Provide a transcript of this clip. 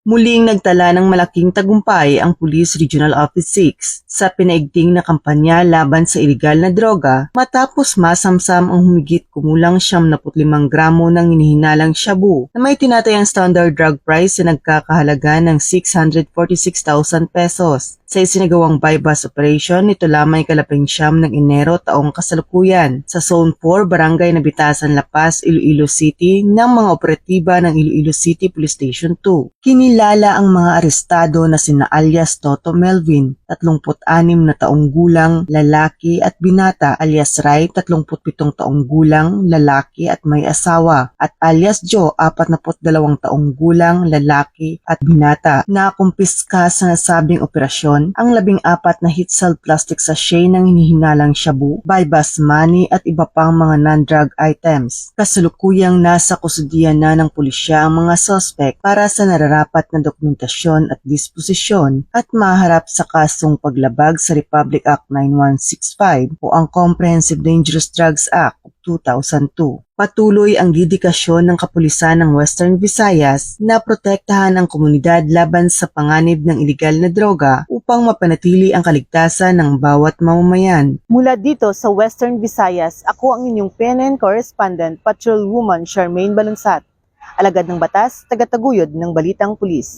Muling nagtala ng malaking tagumpay ang Police Regional Office 6 sa pinaigting na kampanya laban sa ilegal na droga matapos masamsam ang humigit kumulang 75 gramo ng hinihinalang shabu na may tinatayang standard drug price na nagkakahalaga ng 646,000 pesos. Sa isinagawang bypass operation nito lamang kalaping-siyam ng Enero taong kasalukuyan sa Zone 4, Barangay Nabitasan, La Paz, Iloilo City ng mga operatiba ng Iloilo City Police Station 2. Kinilala ang mga arestado na sina alias Toto Melvin, 36 na taong gulang, lalaki at binata, alias Ray, 37 taong gulang, lalaki at may asawa, at alias Joe, 42 taong gulang, lalaki at binata. Nakumpiska sa nasabing operasyon ang 14 na hitsal plastic sachet ng hinihinalang shabu, bypass money at iba pang mga non-drug items. Kasalukuyang nasa kusudian na ng pulisya ang mga suspect para sa nararapat na dokumentasyon at disposisyon at maharap sa kasong paglabag sa Republic Act 9165 o ang Comprehensive Dangerous Drugs Act of 2002. Patuloy ang dedikasyon ng kapulisan ng Western Visayas na protektahan ang komunidad laban sa panganib ng ilegal na droga upang mapanatili ang kaligtasan ng bawat mamamayan. Mula dito sa Western Visayas, ako ang inyong PNN correspondent, Patrolwoman Charmaine Balunsat. Alagad ng batas, tagataguyod ng Balitang Pulis.